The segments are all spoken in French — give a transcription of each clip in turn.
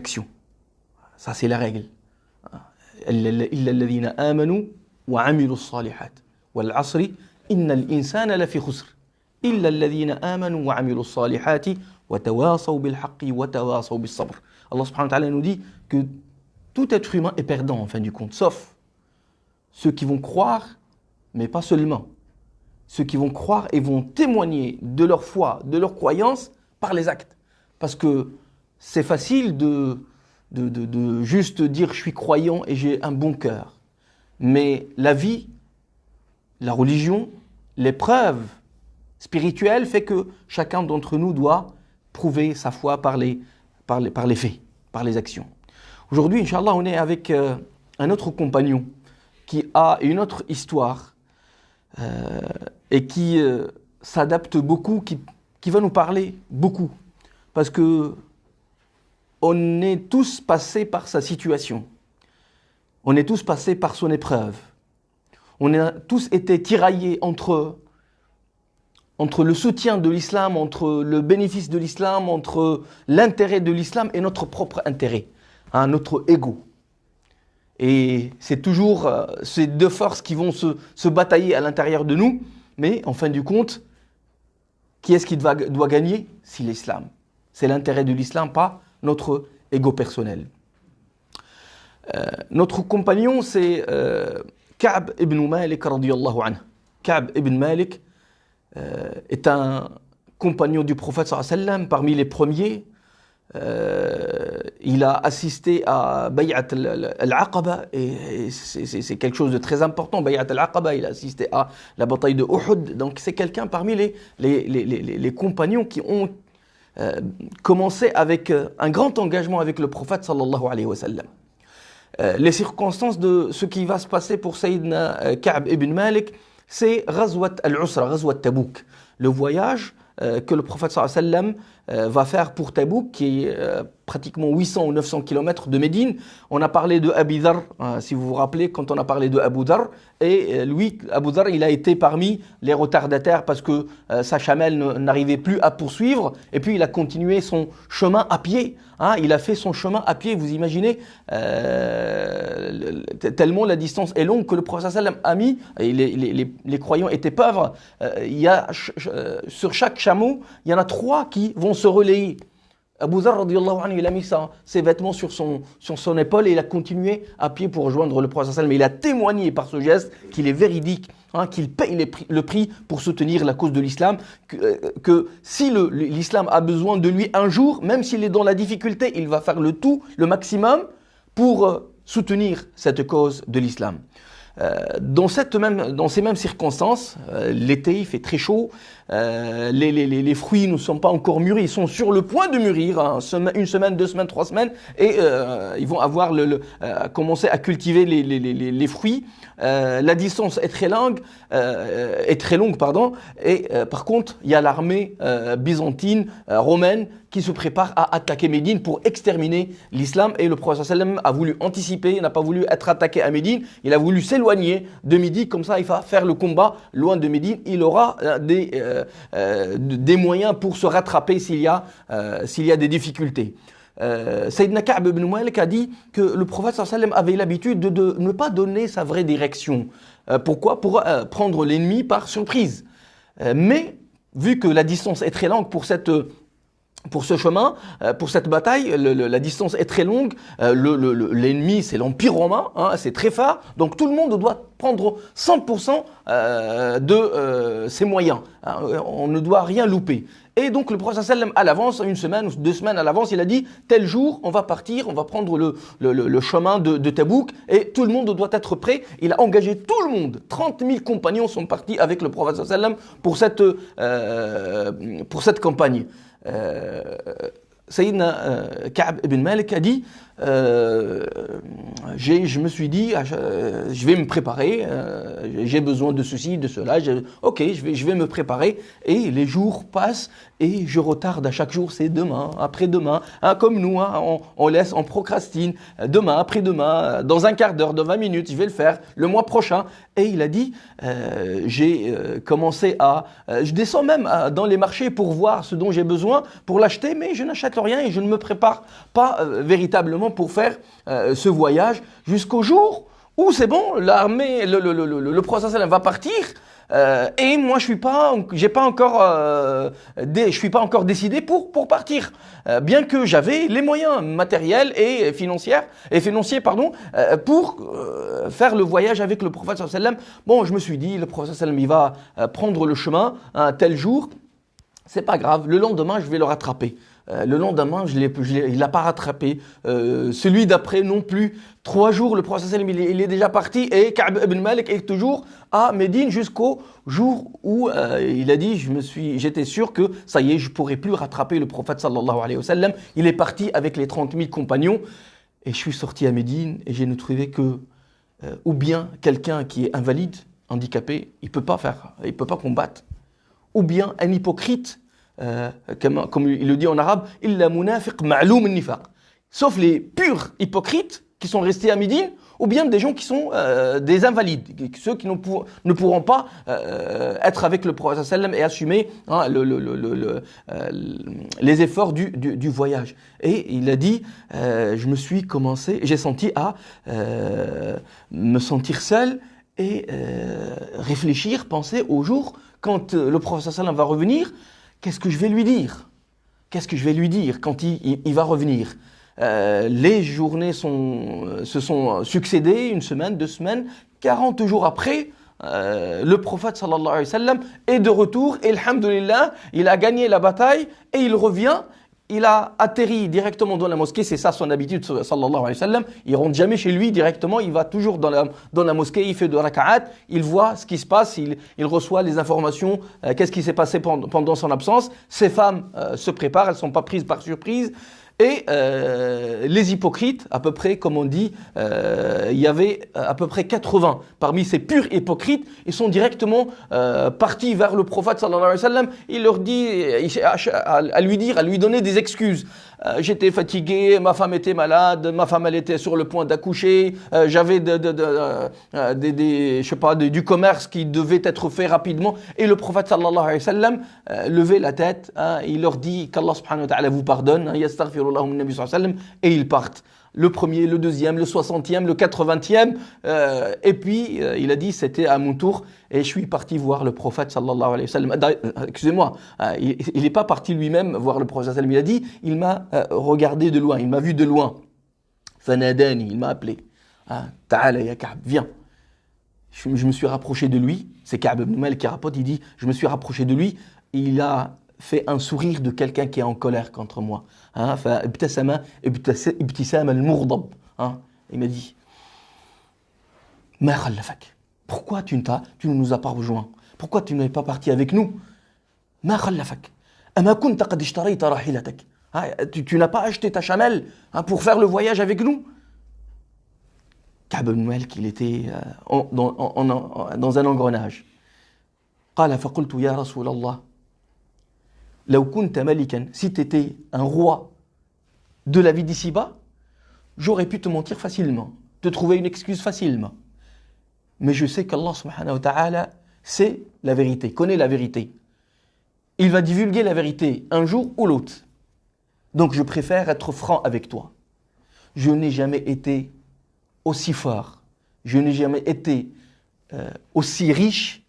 action. Ça, c'est la règle. إلا الذين آمنوا وعملوا الصالحات والعصر إن الإنسان لفي خسر إلا الذين آمنوا وعملوا الصالحات وتواصوا بالحق وتواصوا بالصبر. Allah subhanahu wa ta'ala nous dit que tout être humain est perdant en fin du compte, sauf ceux qui vont croire, mais pas seulement. Ceux qui vont croire et vont témoigner de leur foi, de leur croyance par les actes. Parce que c'est facile de juste dire je suis croyant et j'ai un bon cœur. Mais la vie, la religion, l'épreuve spirituelle fait que chacun d'entre nous doit prouver sa foi par les faits, par les actions. Aujourd'hui, Inch'Allah, on est avec un autre compagnon qui a une autre histoire et qui s'adapte beaucoup, qui va nous parler beaucoup. Parce que on est tous passés par sa situation. On est tous passés par son épreuve. On a tous été tiraillés entre le soutien de l'islam, entre le bénéfice de l'islam, entre l'intérêt de l'islam et notre propre intérêt, notre ego. Et c'est toujours ces deux forces qui vont se batailler à l'intérieur de nous, mais en fin du compte, qui est-ce qui doit gagner? C'est l'islam. C'est l'intérêt de l'islam, pas notre ego personnel. Notre compagnon, c'est Ka'b ibn Malik radiyallahu anhu. Ka'b ibn Malik est un compagnon du prophète sallallahu alayhi wa sallam, parmi les premiers. Il a assisté à Bay'at al-Aqaba et c'est quelque chose de très important. Bay'at al-Aqaba, il a assisté à la bataille de Uhud. Donc c'est quelqu'un parmi les compagnons qui ont commencé avec un grand engagement avec le prophète sallallahu alayhi wa sallam. Les circonstances de ce qui va se passer pour Sayyidina Ka'b ibn Malik, c'est Ghazwat al-Usra, Ghazwat Tabouk, le voyage que le prophète sallallahu alayhi wa sallam va faire pour Tabouk, qui est pratiquement 800 ou 900 km de Médine. On a parlé de Abi Dharr, si vous vous rappelez, quand on a parlé de Abu Dharr. Et lui, Abu Dharr, il a été parmi les retardataires parce que sa chamelle n'arrivait plus à poursuivre. Et puis, il a continué son chemin à pied. Il a fait son chemin à pied, vous imaginez, tellement la distance est longue que le prophète sallam a mis, et les croyants étaient pauvres, sur chaque chameau, il y en a 3 qui vont se relayer. Abu Dharr radiyallahu anhu, il a mis ses vêtements sur son épaule et il a continué à pied pour rejoindre le prophète sallam. Mais il a témoigné par ce geste qu'il est véridique, qu'il paye le prix pour soutenir la cause de l'islam, que si l'islam a besoin de lui un jour, même s'il est dans la difficulté, il va faire le maximum pour soutenir cette cause de l'islam. Dans ces mêmes circonstances, l'été, il fait très chaud, les fruits ne sont pas encore mûris, ils sont sur le point de mûrir, une semaine, 2 semaines, 3 semaines, et ils vont avoir commencer à cultiver les fruits. La distance est très longue, et par contre, il y a l'armée byzantine, romaine, qui se prépare à attaquer Médine pour exterminer l'islam. Et le prophète sallam a voulu anticiper, il n'a pas voulu être attaqué à Médine, il a voulu s'éloigner de Médine, comme ça il va faire le combat loin de Médine. Il aura des moyens pour se rattraper s'il y a des difficultés. Sayyidina Ka'b ibn Malik a dit que le prophète sallam avait l'habitude de ne pas donner sa vraie direction. Pourquoi? Pour prendre l'ennemi par surprise. Mais vu que la distance est très longue pour ce chemin, pour cette bataille, la distance est très longue, l'ennemi c'est l'Empire romain, c'est très fort, donc tout le monde doit prendre 100% de ses moyens, on ne doit rien louper. Et donc le prophète sallam à l'avance, 1 semaine ou 2 semaines à l'avance, il a dit tel jour on va partir, on va prendre le chemin de Tabouk et tout le monde doit être prêt. Il a engagé tout le monde, 30 000 compagnons sont partis avec le prophète sallam pour cette campagne. Sayyidina Ka'b ibn Malik a dit je me suis dit, je vais me préparer, j'ai besoin de ceci, de cela, ok, je vais me préparer, et les jours passent, et je retarde à chaque jour, c'est demain, après-demain, hein, comme nous, hein, on procrastine, demain, après-demain, dans un quart d'heure, dans 20 minutes, je vais le faire, le mois prochain. Et il a dit, j'ai commencé je descends même dans les marchés pour voir ce dont j'ai besoin, pour l'acheter, mais je n'achète rien et je ne me prépare pas véritablement pour faire ce voyage jusqu'au jour où c'est bon, l'armée, le prophète va partir. Et moi, je suis pas encore décidé pour partir, bien que j'avais les moyens matériels et financiers, pour faire le voyage avec le prophète sallallahu alayhi wa sallam. Bon, je me suis dit, le prophète sallallahu alayhi wa sallam, il va prendre le chemin un tel jour, c'est pas grave. Le lendemain, je vais le rattraper. Le lendemain, il l'a pas rattrapé. Celui d'après non plus. 3 jours, le prophète sallallahu alayhi wa sallam, il est déjà parti et Ka'b ibn Malik est toujours à Médine jusqu'au jour où il a dit, j'étais sûr que ça y est, je pourrais plus rattraper le prophète sallallahu alayhi wa sallam. Il est parti avec les 30 000 compagnons et je suis sorti à Médine et j'ai trouvé que ou bien quelqu'un qui est invalide, handicapé, il peut pas combattre, ou bien un hypocrite. Comme il le dit en arabe, illa munafiq ma'loum an-nifaq. Sauf les purs hypocrites qui sont restés à Médine, ou bien des gens qui sont des invalides, ceux qui ne pourront pas être avec le prophète sallam et assumer les efforts du voyage. Et il a dit, j'ai senti à me sentir seul et réfléchir, penser au jour quand le prophète sallam va revenir. Qu'est-ce que je vais lui dire? Qu'est-ce que je vais lui dire quand il va revenir? Les journées se sont succédées, 1 semaine, 2 semaines, 40 jours après, le prophète sallallahu alayhi wa sallam est de retour et alhamdulillah, il a gagné la bataille et il revient. Il a atterri directement dans la mosquée, c'est ça son habitude, sallallahu alayhi wa sallam. Il rentre jamais chez lui directement, il va toujours dans la mosquée, il fait de raka'at, il voit ce qui se passe, il reçoit les informations, qu'est-ce qui s'est passé pendant son absence. Ces femmes se préparent, elles ne sont pas prises par surprise. Et les hypocrites, à peu près, comme on dit, il y avait à peu près 80 parmi ces purs hypocrites, ils sont directement partis vers le prophète sallallahu alayhi wa sallam. Il leur dit, à lui donner des excuses. J'étais fatigué, ma femme était malade, ma femme elle était sur le point d'accoucher, j'avais du commerce qui devait être fait rapidement. Et le prophète sallallahu alayhi wa sallam levait la tête, il leur dit qu'Allah subhanahu wa ta'ala vous pardonne, yastaghfirullahu min nabi sallallahu alayhi wa sallam, et ils partent. Le premier, le deuxième, le 60e, le 80e, et puis il a dit c'était à mon tour et je suis parti voir le prophète sallallahu alayhi wa sallam. Excusez-moi, il n'est pas parti lui-même voir le prophète sallallahu alayhi wa sallam, il a dit, il m'a regardé de loin, il m'a vu de loin. Fanadani, il m'a appelé. Ta'ala ya Ka'b, viens. Je me suis rapproché de lui, c'est Ka'b ibn Malik qui rapporte, il dit, je me suis rapproché de lui, il a fait un sourire de quelqu'un qui est en colère contre moi. فابتسم ابتسام المغضب. Il m'a dit, ما خلفك? Pourquoi tu ne nous as pas rejoints? Pourquoi tu n'es pas parti avec nous? ما خلفك؟ أما كنت قد اشتريت راحلتك? Tu n'as pas acheté ta chamelle pour faire le voyage avec nous? Ka'b ibn Malik, il était dans un engrenage. قال فقلت يا رسول الله لو كنت ملكا, si tu étais un roi de la vie d'ici-bas, j'aurais pu te mentir facilement, te trouver une excuse facilement. Mais je sais qu'Allah subhanahu wa ta'ala sait la vérité, connaît la vérité. Il va divulguer la vérité un jour ou l'autre. Donc je préfère être franc avec toi. Je n'ai jamais été aussi fort, je n'ai jamais été aussi riche.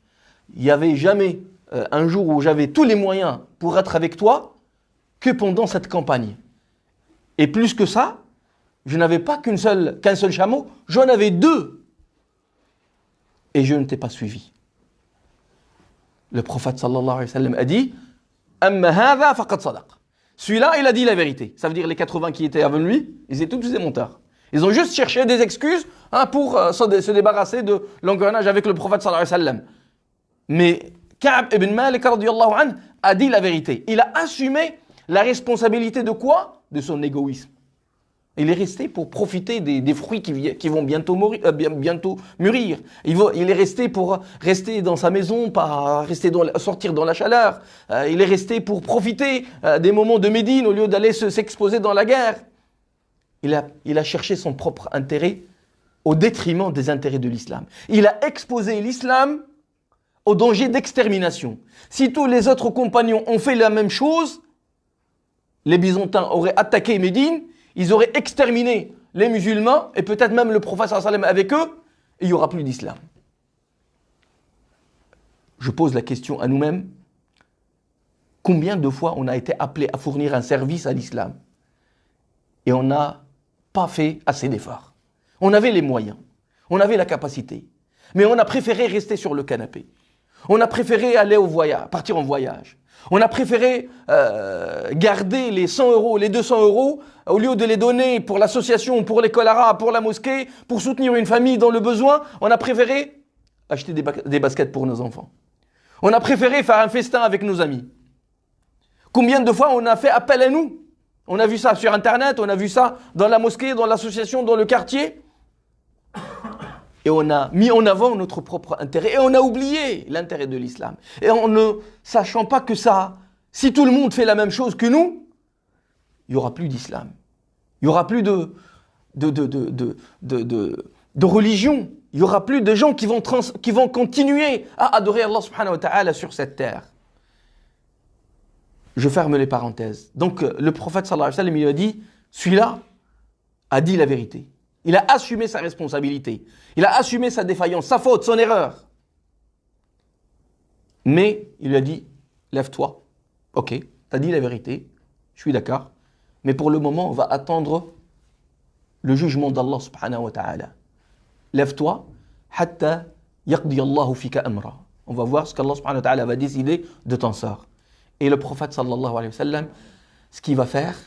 Il n'y avait jamais un jour où j'avais tous les moyens pour être avec toi que pendant cette campagne. Et plus que ça, je n'avais pas qu'un seul chameau, j'en avais 2. Et je ne t'ai pas suivi. Le prophète sallallahu alayhi wa sallam a dit, Amma hadha faqad sadaq. Celui-là, il a dit la vérité. Ça veut dire les 80 qui étaient avec lui, ils étaient tous des menteurs. Ils ont juste cherché des excuses pour se débarrasser de l'engrenage avec le prophète sallallahu alayhi wa sallam. Mais Ka'b ibn Malik radiyallahu anhu a dit la vérité. Il a assumé la responsabilité de quoi? De son égoïsme. Il est resté pour profiter des fruits qui vont bientôt mûrir. Il est resté pour rester dans sa maison, pas sortir dans la chaleur. Il est resté pour profiter des moments de Médine au lieu d'aller s'exposer dans la guerre. Il a cherché son propre intérêt au détriment des intérêts de l'islam. Il a exposé l'islam au danger d'extermination. Si tous les autres compagnons ont fait la même chose, les Byzantins auraient attaqué Médine, ils auraient exterminé les musulmans et peut-être même le prophète sallallahu alayhi wa sallam avec eux, et il n'y aura plus d'islam. Je pose la question à nous-mêmes, combien de fois on a été appelé à fournir un service à l'islam et on n'a pas fait assez d'efforts. On avait les moyens, on avait la capacité, mais on a préféré rester sur le canapé. On a préféré aller partir en voyage. On a préféré garder les 100 euros, les 200 euros, au lieu de les donner pour l'association, pour l'école arabe, pour la mosquée, pour soutenir une famille dans le besoin. On a préféré acheter des baskets pour nos enfants. On a préféré faire un festin avec nos amis. Combien de fois on a fait appel à nous? On a vu ça sur Internet, on a vu ça dans la mosquée, dans l'association, dans le quartier. Et on a mis en avant notre propre intérêt et on a oublié l'intérêt de l'islam. Et en ne sachant pas que ça, si tout le monde fait la même chose que nous, il n'y aura plus d'islam. Il n'y aura plus de religion. Il n'y aura plus de gens qui vont continuer à adorer Allah subhanahu wa ta'ala sur cette terre. Je ferme les parenthèses. Donc le prophète sallallahu alayhi wa sallam, il a dit, celui-là a dit la vérité. Il a assumé sa responsabilité. Il a assumé sa défaillance, sa faute, son erreur. Mais il lui a dit, lève-toi. Ok, t'as dit la vérité, je suis d'accord. Mais pour le moment, on va attendre le jugement d'Allah subhanahu wa ta'ala. Lève-toi, hatta yaqdi Allahu fika amra. On va voir ce qu'Allah subhanahu wa ta'ala va décider de ton sort. Et le prophète sallallahu alayhi wa sallam, ce qu'il va faire,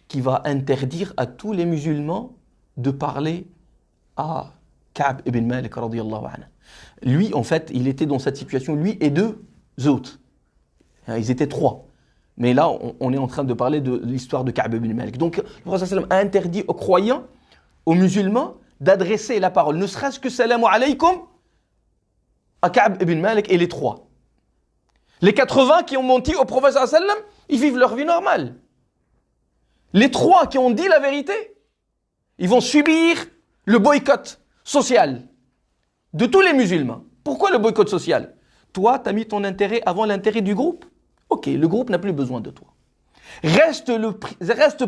qu'il va interdire à tous les musulmans de parler à Ka'b ibn Malik radiyallahu anhu. Lui, en fait, il était dans cette situation, lui et deux autres. Ils étaient trois. Mais là, on est en train de parler de l'histoire de Ka'b ibn Malik. Donc, le prophète sallam a interdit aux croyants, aux musulmans, d'adresser la parole, ne serait-ce que salamu alaykum, à Ka'b ibn Malik et les trois. Les 80 qui ont menti au prophète sallam, ils vivent leur vie normale. Les trois qui ont dit la vérité, ils vont subir le boycott social de tous les musulmans. Pourquoi le boycott social? Toi, tu as mis ton intérêt avant l'intérêt du groupe. Ok, le groupe n'a plus besoin de toi. Reste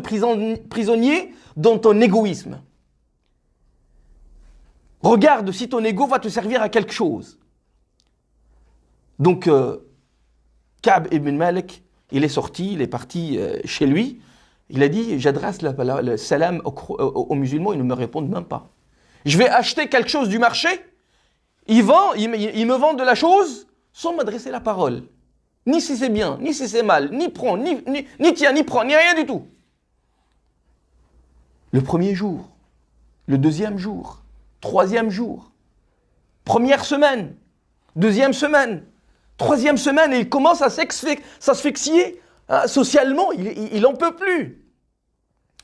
prisonnier dans ton égoïsme. Regarde si ton ego va te servir à quelque chose. Donc, Ka'b ibn Malik, il est sorti, il est parti chez lui. Il a dit, j'adresse le salam aux musulmans, ils ne me répondent même pas. Je vais acheter quelque chose du marché, ils me vendent de la chose sans m'adresser la parole. Ni si c'est bien, ni si c'est mal, ni prends, ni tiens, ni prends, ni rien du tout. Le premier jour, le deuxième jour, troisième jour, première semaine, deuxième semaine, troisième semaine, et il commence à s'asphyxier. Socialement, il n'en peut plus.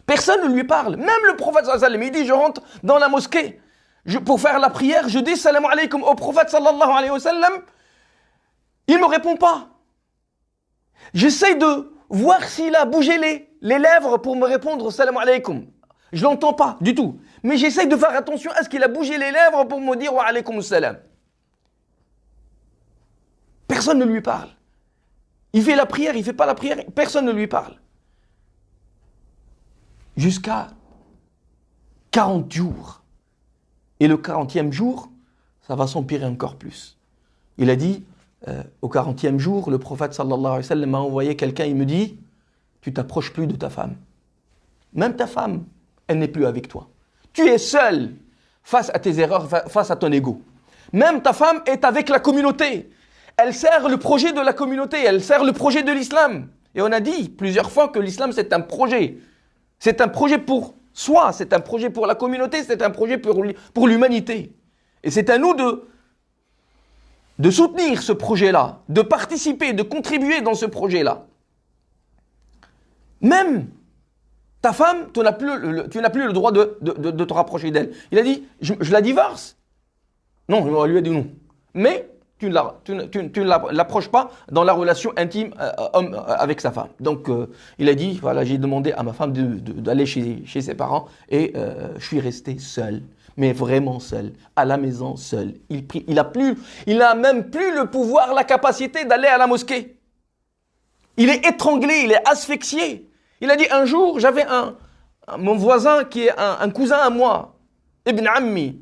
Personne ne lui parle. Même le prophète sallallahu alayhi wa sallam, il dit, je rentre dans la mosquée pour faire la prière, je dis salam alaykum au prophète sallallahu alayhi wa sallam. Il ne me répond pas. J'essaie de voir s'il a bougé les lèvres pour me répondre salam alaykum. Je ne l'entends pas du tout. Mais j'essaie de faire attention à ce qu'il a bougé les lèvres pour me dire wa alaykum salam. Personne ne lui parle. Il fait la prière, il ne fait pas la prière, personne ne lui parle. Jusqu'à 40 jours. Et le 40e jour, ça va s'empirer encore plus. Il a dit, au 40e jour, le prophète sallallahu alayhi wa sallam m'a envoyé quelqu'un, il me dit, tu t'approches plus de ta femme. Même ta femme, elle n'est plus avec toi. Tu es seul face à tes erreurs, face à ton ego. Même ta femme est avec la communauté. Elle sert le projet de la communauté, elle sert le projet de l'islam. Et on a dit plusieurs fois que l'islam c'est un projet. C'est un projet pour soi, c'est un projet pour la communauté, c'est un projet pour l'humanité. Et c'est à nous de soutenir ce projet-là, de participer, de contribuer dans ce projet-là. Même ta femme, tu n'as plus le droit de te rapprocher d'elle. Il a dit, je la divorce. Non, on lui a dit non. Mais tu ne l'approches pas dans la relation intime homme avec sa femme. Donc, il a dit, voilà, j'ai demandé à ma femme d'aller chez ses parents et je suis resté seul. Mais vraiment seul, à la maison seul. Il a même plus le pouvoir, la capacité d'aller à la mosquée. Il est étranglé, il est asphyxié. Il a dit un jour, j'avais mon voisin qui est un cousin à moi, Ibn Ammi.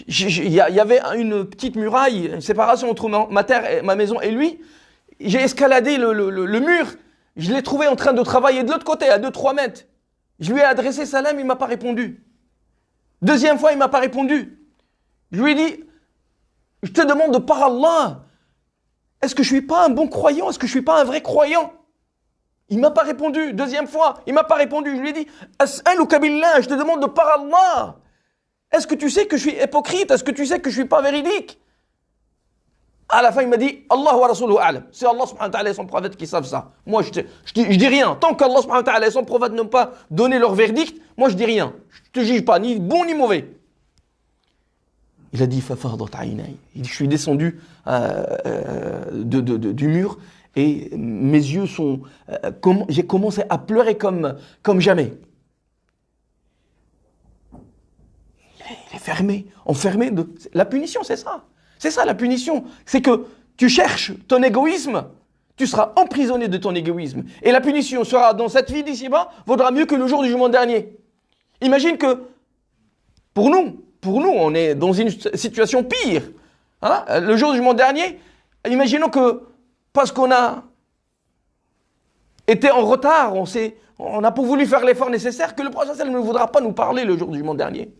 Il y avait une petite muraille, une séparation entre ma maison et lui. J'ai escaladé le mur. Je l'ai trouvé en train de travailler de l'autre côté, à 2-3 mètres. Je lui ai adressé salam, il ne m'a pas répondu. Deuxième fois, il ne m'a pas répondu. Je lui ai dit, je te demande de par Allah, est-ce que je ne suis pas un bon croyant? Est-ce que je ne suis pas un vrai croyant? Il ne m'a pas répondu. Deuxième fois, il ne m'a pas répondu. Je lui ai dit, As'aluka billah, je te demande de par Allah. Est-ce que tu sais que je suis hypocrite? Est-ce que tu sais que je ne suis pas véridique? À la fin, il m'a dit, Allah wa rasuluhu a'lam. C'est Allah subhanahu wa ta'ala et son prophète qui savent ça. Moi, je dis rien. Tant qu'Allah subhanahu wa ta'ala et son prophète n'ont pas donné leur verdict, moi, je dis rien. Je te juge pas, ni bon ni mauvais. Il a dit, fafadat aynay. Il dit, je suis descendu du mur et mes yeux sont... j'ai commencé à pleurer comme jamais. Il est fermé, enfermé. La punition, c'est ça. C'est ça la punition. C'est que tu cherches ton égoïsme, tu seras emprisonné de ton égoïsme. Et la punition sera dans cette vie d'ici-bas, vaudra mieux que le jour du jugement dernier. Imagine que pour nous, on est dans une situation pire. Hein? Le jour du jugement dernier, imaginons que parce qu'on a été en retard, on n'a pas voulu faire l'effort nécessaire, que le prophète ne voudra pas nous parler le jour du jugement dernier.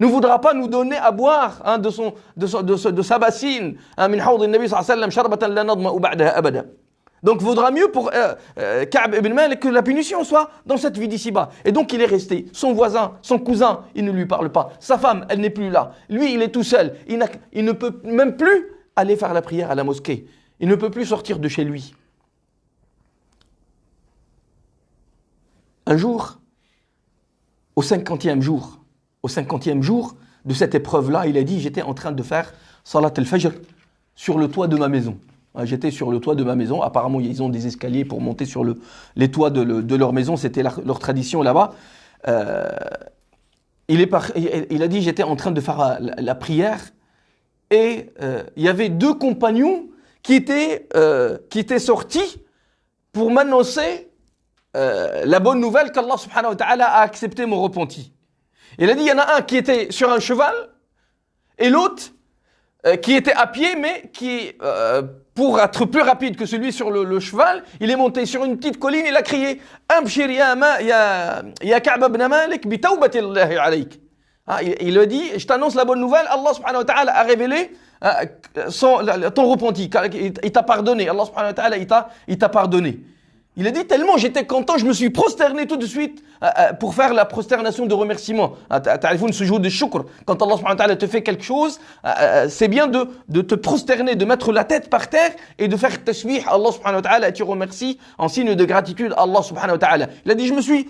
Ne voudra pas nous donner à boire de sa bassine. Donc, vaudra mieux pour Ka'b ibn Malik que la punition soit dans cette vie d'ici-bas. Et donc, il est resté. Son voisin, son cousin, il ne lui parle pas. Sa femme, elle n'est plus là. Lui, il est tout seul. Il ne peut même plus aller faire la prière à la mosquée. Il ne peut plus sortir de chez lui. Un jour, au 50e jour de cette épreuve-là, il a dit, j'étais en train de faire Salat al-Fajr sur le toit de ma maison. J'étais sur le toit de ma maison. Apparemment, ils ont des escaliers pour monter sur les toits de leur maison. C'était leur tradition là-bas. Il a dit, j'étais en train de faire la prière et il y avait 2 compagnons qui étaient sortis pour m'annoncer la bonne nouvelle qu'Allah subhanahu wa ta'ala a accepté mon repenti. Il a dit, il y en a un qui était sur un cheval et l'autre qui était à pied, mais qui, pour être plus rapide que celui sur le cheval, il est monté sur une petite colline, il a crié « Abshir ya Ka'b ibn Malik bi tawbatillahi alayk » Il a dit, je t'annonce la bonne nouvelle, Allah subhanahu wa ta'ala a révélé ton repenti, il t'a pardonné, Allah subhanahu wa ta'ala il t'a pardonné. Il a dit tellement j'étais content, je me suis prosterné tout de suite pour faire la prosternation de remerciement. Ta'rifoun sujoud de shukr. Quand Allah subhanahu wa ta'ala te fait quelque chose, c'est bien de te prosterner, de mettre la tête par terre et de faire tasbih à Allah subhanahu wa ta'ala et tu remercies en signe de gratitude à Allah subhanahu wa ta'ala. Il a dit je me suis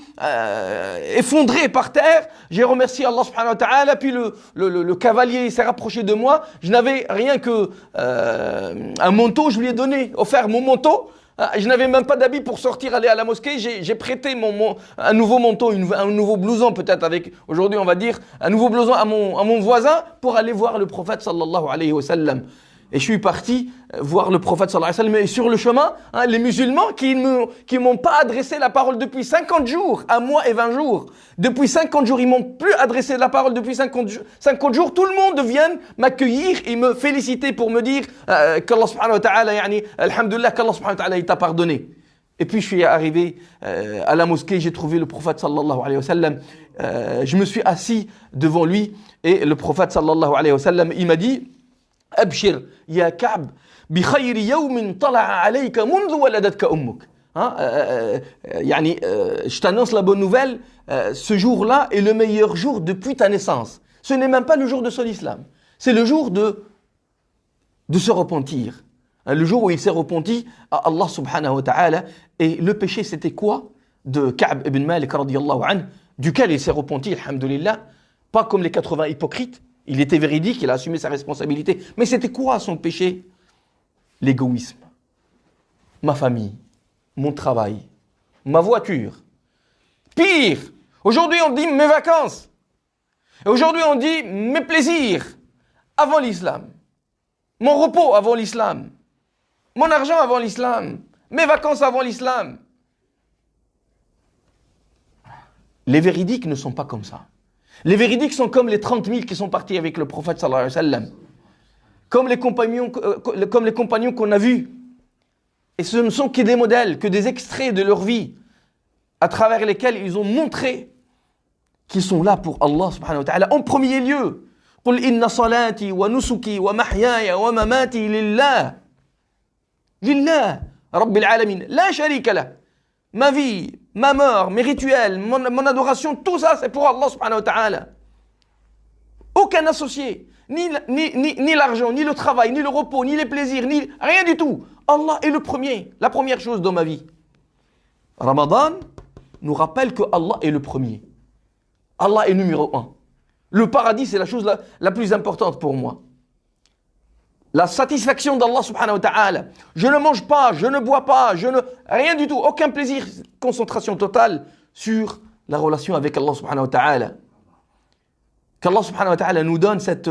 effondré par terre, j'ai remercié Allah subhanahu wa ta'ala, puis le cavalier s'est rapproché de moi, je n'avais rien que un manteau, je lui ai offert mon manteau. Je n'avais même pas d'habit pour sortir, aller à la mosquée. J'ai prêté un nouveau manteau, un nouveau blouson peut-être avec, aujourd'hui on va dire, un nouveau blouson à mon voisin pour aller voir le prophète sallallahu alayhi wa sallam. Et je suis parti voir le prophète sallallahu alayhi wa sallam. Et sur le chemin, les musulmans qui m'ont pas adressé la parole depuis 50 jours, 1 mois et 20 jours. Depuis 50 jours, ils m'ont plus adressé la parole depuis 50 jours. Tout le monde vient m'accueillir et me féliciter pour me dire qu'Allah subhanahu wa ta'ala, alhamdulillah, qu'Allah subhanahu wa ta'ala, il t'a pardonné. Et puis je suis arrivé à la mosquée, j'ai trouvé le prophète sallallahu alayhi wa sallam. Je me suis assis devant lui et le prophète sallallahu alayhi wa sallam, il m'a dit Abshir ya Ka'b bi khayri yawmin tala'a alayka mundhu waladatka ummuk. Je t'annonce la bonne nouvelle, ce jour-là est le meilleur jour depuis ta naissance. Ce n'est même pas le jour de son islam, c'est le jour de se repentir. Le jour où il s'est repenti à Allah subhanahu wa ta'ala. Et le péché c'était quoi? de Ka'b ibn Malik radiyallahu anhu, duquel il s'est repenti, alhamdulillah, pas comme les 80 hypocrites. Il était véridique, il a assumé sa responsabilité. Mais c'était quoi son péché? L'égoïsme. Ma famille, mon travail, ma voiture. Pire, aujourd'hui on dit mes vacances. Et aujourd'hui on dit mes plaisirs avant l'islam. Mon repos avant l'islam. Mon argent avant l'islam. Mes vacances avant l'islam. Les véridiques ne sont pas comme ça. Les véridiques sont comme les 30 000 qui sont partis avec le prophète sallallahu alayhi wa sallam. Comme les compagnons qu'on a vus. Et ce ne sont que des modèles, que des extraits de leur vie, à travers lesquels ils ont montré qu'ils sont là pour Allah subhanahu wa ta'ala. En premier lieu, قُلْ إِنَّ صَلَاتِي وَنُسُكِي وَمَحْيَايَ وَمَمَاتِي لِلَّهِ لِلَّهِ رَبِّ الْعَالَمِينَ لَا شَرِيكَ لَهُ. Ma vie, ma mort, mes rituels, mon adoration, tout ça c'est pour Allah subhanahu wa ta'ala. Aucun associé, ni l'argent, ni le travail, ni le repos, ni les plaisirs, ni rien du tout. Allah est le premier, la première chose dans ma vie. Ramadan nous rappelle que Allah est le premier. Allah est numéro 1. Le paradis, c'est la chose la plus importante pour moi. La satisfaction d'Allah subhanahu wa ta'ala. Je ne mange pas, je ne bois pas, rien du tout, aucun plaisir. Concentration totale sur la relation avec Allah subhanahu wa ta'ala. Qu'Allah subhanahu wa ta'ala nous donne cette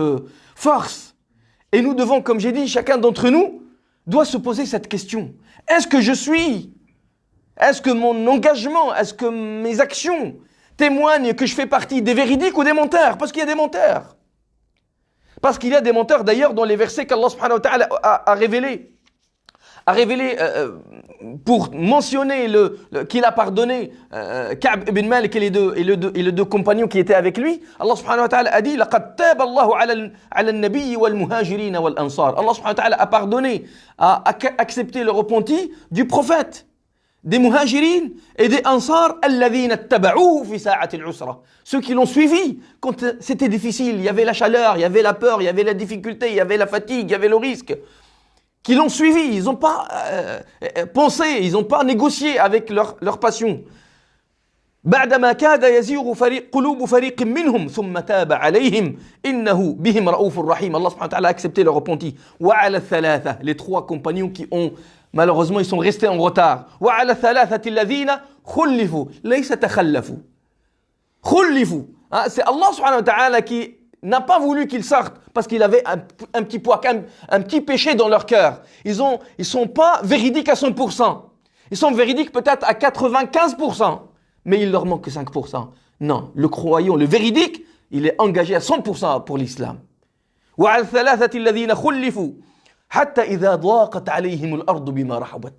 force. Et nous devons, comme j'ai dit, chacun d'entre nous doit se poser cette question. Est-ce que mon engagement, est-ce que mes actions témoignent que je fais partie des véridiques ou des menteurs? Parce qu'il y a des menteurs. Parce qu'il y a des menteurs d'ailleurs dans les versets qu'Allah subhanahu wa ta'ala a révélés. Pour mentionner qu'il a pardonné Ka'b ibn Malik et les deux compagnons qui étaient avec lui. Allah subhanahu wa ta'ala a dit لَقَدْ تَابَ اللَّهُ عَلَى النَّبِيِّ وَالْمُهَاجِرِينَ وَالْأَنصَارِ. Allah subhanahu wa ta'ala a pardonné, a accepté le repenti du prophète, des muhajirin et des ansar الَّذِينَ اتَّبَعُوهُ فِي سَاعَةِ الْعُسْرَةِ. Ceux qui l'ont suivi quand c'était difficile, il y avait la chaleur, il y avait la peur, il y avait la difficulté, il y avait la fatigue, il y avait le risque. Qui l'ont suivi, ils n'ont pas pensé, ils n'ont pas négocié avec leur passion. بعدما كاد يزيغ قلوب فريق منهم ثم تاب عليهم إنه بهم رؤوف رحيم. Allah subhanahu wa ta'ala a accepté le repenti. وعلى الثلاثة, les trois compagnons qui ont malheureusement ils sont restés en retard. وعلى الثلاثة الذين خلفوا ليس تخلفوا. خلفوا. C'est Allah subhanahu wa ta'ala qui n'a pas voulu qu'ils sortent parce qu'il avait un petit poids, un petit péché dans leur cœur. Ils sont pas véridiques à 100%. Ils sont véridiques peut-être à 95%, mais il leur manque que 5%. Non, le croyant, le véridique, il est engagé à 100% pour l'islam. وعلى الثلاثة الذين خلفوا حتى إذا ضاقت عليهم الأرض بما رحبت.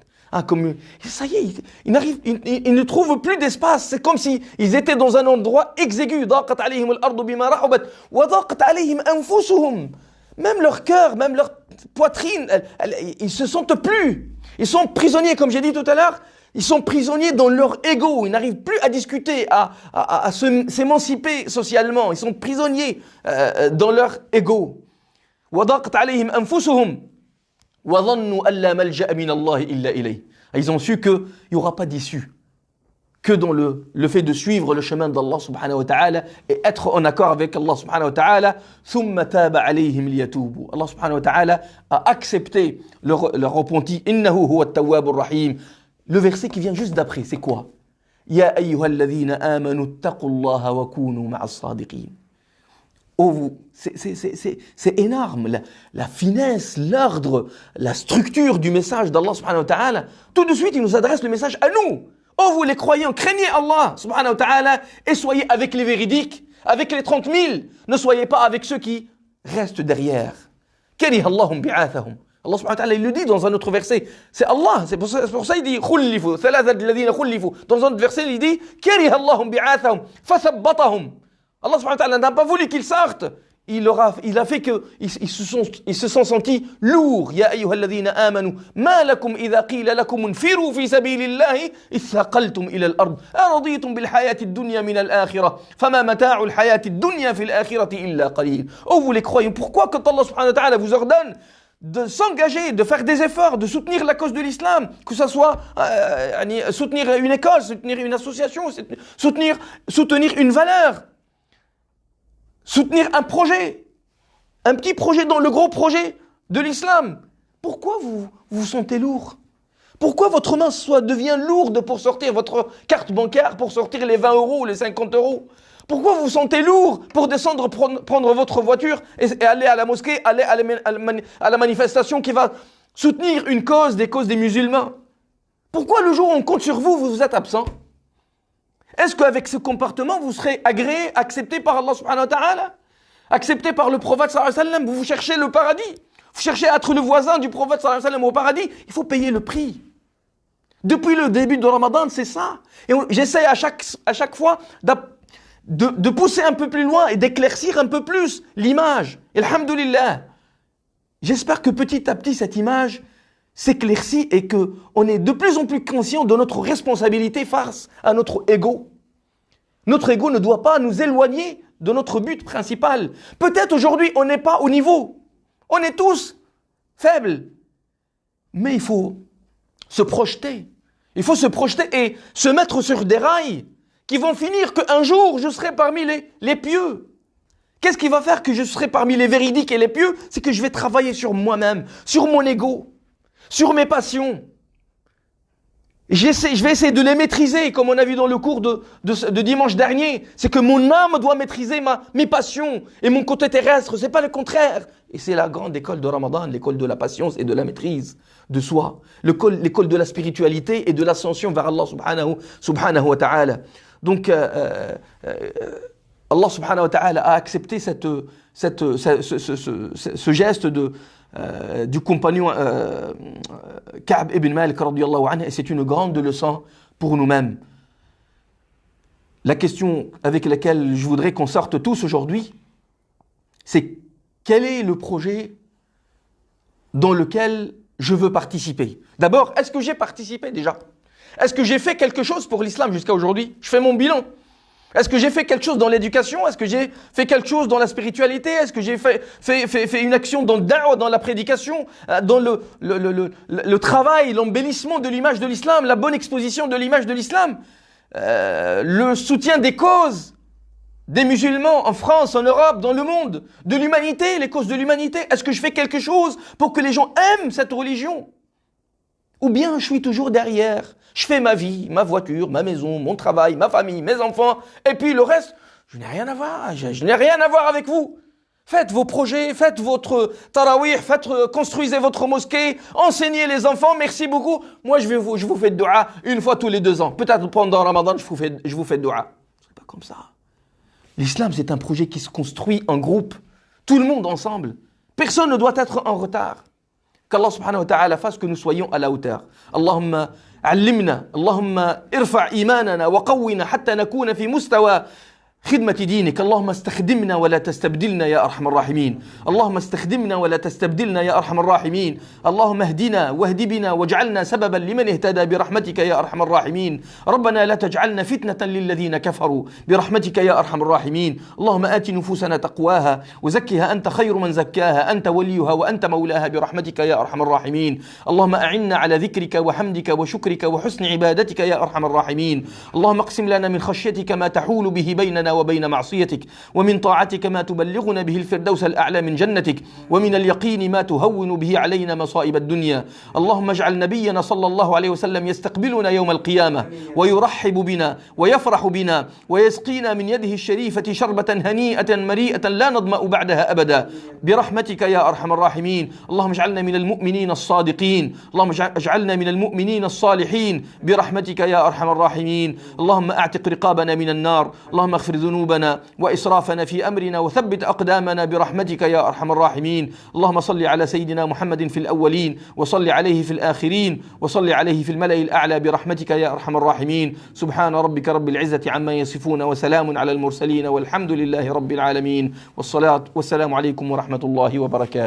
Comme ça y est, ils ne trouvent plus d'espace. C'est comme si ils étaient dans un endroit exigu. ضاقت عليهم الأرض بما رحبت وضاقت عليهم أنفسهم. Même leur cœur, même leur poitrine, ils se sentent plus. Ils sont prisonniers, comme j'ai dit tout à l'heure. Ils sont prisonniers dans leur ego. Ils n'arrivent plus à discuter, à s'émanciper socialement. Ils sont prisonniers dans leur ego. وضاقت عليهم أنفسهم. Ils ont su qu'il n'y aura pas d'issue que dans le fait de suivre le chemin d'Allah subhanahu wa ta'ala et être en accord avec Allah subhanahu wa ta'ala. Allah subhanahu wa ta'ala a accepté leur repenti. Innahu huwa at-tawwabur rahim. Le verset qui vient juste d'après, c'est quoi? Ya ayyuhalladhina amanu ittaqullaha wa kunu ma'as sadiqin. Oh, c'est énorme, la finesse, l'ordre, la structure du message d'Allah subhanahu wa ta'ala. Tout de suite, il nous adresse le message à nous. Oh, vous les croyants, craignez Allah subhanahu wa ta'ala et soyez avec les véridiques, avec les 30 000. Ne soyez pas avec ceux qui restent derrière. Kariha Allahum bi'athahum. Allah subhanahu wa ta'ala, il le dit dans un autre verset. C'est Allah, c'est pour ça il dit khullifu, thalatha alladhina khullifu. Dans un autre verset, il dit Kariha Allahum bi'athahum, fathabbatahum. Allah subhanahu wa ta'ala n'a pas voulu qu'ils sortent. Il a fait qu'ils se sont sentis lourds. Ya ayyuhalladhina amanu, ma lakum idha qila lakum unfiru fi sabilillahi ithaqaltum ila al-ard. Araditum bil hayati ad-dunya min al-akhirah. Fama mata'u al-hayati ad-dunya fi al-akhirati illa qalil. Oh, vous les croyez, pourquoi quand Allah subhanahu wa ta'ala vous ordonne de s'engager, de faire des efforts, de soutenir la cause de l'islam, que ce soit soutenir une école, soutenir une association, soutenir une valeur, soutenir un projet, un petit projet dans le gros projet de l'islam. Pourquoi vous vous sentez lourd? Pourquoi votre main devient lourde pour sortir votre carte bancaire, pour sortir les 20 euros ou les 50 euros? Pourquoi vous vous sentez lourd pour descendre, prendre votre voiture et aller à la mosquée, aller à la manifestation qui va soutenir une cause, des causes des musulmans? Pourquoi le jour où on compte sur vous, vous êtes absent? Est-ce qu'avec ce comportement, vous serez agréé, accepté par Allah subhanahu wa ta'ala? Accepté par le prophète sallallahu alayhi wa sallam? Vous cherchez le paradis? Vous cherchez à être le voisin du prophète sallallahu alayhi wa sallam au paradis? Il faut payer le prix. Depuis le début de Ramadan, c'est ça. Et j'essaie à chaque fois de pousser un peu plus loin et d'éclaircir un peu plus l'image. Et alhamdoulilah, j'espère que petit à petit cette image s'éclaircit et qu'on est de plus en plus conscient de notre responsabilité face à notre ego. Notre ego ne doit pas nous éloigner de notre but principal. Peut-être aujourd'hui on n'est pas au niveau. On est tous faibles. Mais il faut se projeter. Il faut se projeter et se mettre sur des rails qui vont finir qu'un jour, je serai parmi les pieux. Qu'est-ce qui va faire que je serai parmi les véridiques et les pieux? C'est que je vais travailler sur moi-même, sur mon ego, sur mes passions. Je vais essayer de les maîtriser, comme on a vu dans le cours de dimanche dernier. C'est que mon âme doit maîtriser mes passions et mon côté terrestre. C'est pas le contraire. Et c'est la grande école de Ramadan, l'école de la patience et de la maîtrise de soi. L'école de la spiritualité et de l'ascension vers Allah subhanahu wa ta'ala. Donc, Allah subhanahu wa ta'ala a accepté ce geste du compagnon Ka'b ibn Malik radiyallahu anhu, et c'est une grande leçon pour nous-mêmes. La question avec laquelle je voudrais qu'on sorte tous aujourd'hui, c'est quel est le projet dans lequel je veux participer? D'abord, est-ce que j'ai participé déjà? Est-ce que j'ai fait quelque chose pour l'islam jusqu'à aujourd'hui? Je fais mon bilan. Est-ce que j'ai fait quelque chose dans l'éducation? Est-ce que j'ai fait quelque chose dans la spiritualité? Est-ce que j'ai fait une action dans le da'wah, dans la prédication, dans le travail, l'embellissement de l'image de l'islam, la bonne exposition de l'image de l'islam, le soutien des causes des musulmans en France, en Europe, dans le monde, de l'humanité, les causes de l'humanité? Est-ce que je fais quelque chose pour que les gens aiment cette religion? Ou bien je suis toujours derrière? Je fais ma vie, ma voiture, ma maison, mon travail, ma famille, mes enfants, et puis le reste, je n'ai rien à voir. Je n'ai rien à voir avec vous. Faites vos projets, faites votre tarawih, construisez votre mosquée, enseignez les enfants, merci beaucoup. Moi, je vous fais de dua une fois tous les 2 ans. Peut-être pendant Ramadan, je vous fais de dua. C'est pas comme ça. L'islam, c'est un projet qui se construit en groupe, tout le monde ensemble. Personne ne doit être en retard. Qu'Allah subhanahu wa ta'ala fasse que nous soyons à la hauteur. Allahumma علمنا اللهم ارفع إيماننا وقونا حتى نكون في مستوى خدمة دينك. اللهم استخدمنا ولا تستبدلنا يا أرحم الراحمين. اللهم استخدمنا ولا تستبدلنا يا أرحم الراحمين. اللهم اهدنا واهد بنا واجعلنا سببا لمن اهتدى برحمتك يا أرحم الراحمين. ربنا لا تجعلنا فتنة للذين كفروا برحمتك يا أرحم الراحمين. اللهم آت نفوسنا تقواها وزكها أنت خير من زكاها أنت وليها وأنت مولاها برحمتك يا أرحم الراحمين. اللهم أعنا على ذكرك وحمدك وشكرك وحسن عبادتك يا أرحم الراحمين. اللهم اقسم لنا من خشيتك ما تحول به بيننا وبين معصيتك ومن طاعتك ما تبلغنا به الفردوس الأعلى من جنتك ومن اليقين ما تهون به علينا مصائب الدنيا. اللهم اجعل نبينا صلى الله عليه وسلم يستقبلنا يوم القيامة ويرحب بنا ويفرح بنا ويسقينا من يده الشريفة شربة هنيئة مريئة لا نظمأ بعدها أبدا برحمتك يا أرحم الراحمين. اللهم اجعلنا من المؤمنين الصادقين. اللهم اجعلنا من المؤمنين الصالحين برحمتك يا أرحم الراحمين. اللهم أعتق رقابنا من النار. اللهم اغفر ذنوبنا وإسرافنا في أمرنا وثبت أقدامنا برحمتك يا أرحم الراحمين. اللهم صل على سيدنا محمد في الأولين وصل عليه في الآخرين وصل عليه في الملأ الأعلى برحمتك يا أرحم الراحمين. سبحان ربك رب العزة عما يصفون وسلام على المرسلين والحمد لله رب العالمين والصلاة والسلام عليكم ورحمة الله وبركاته.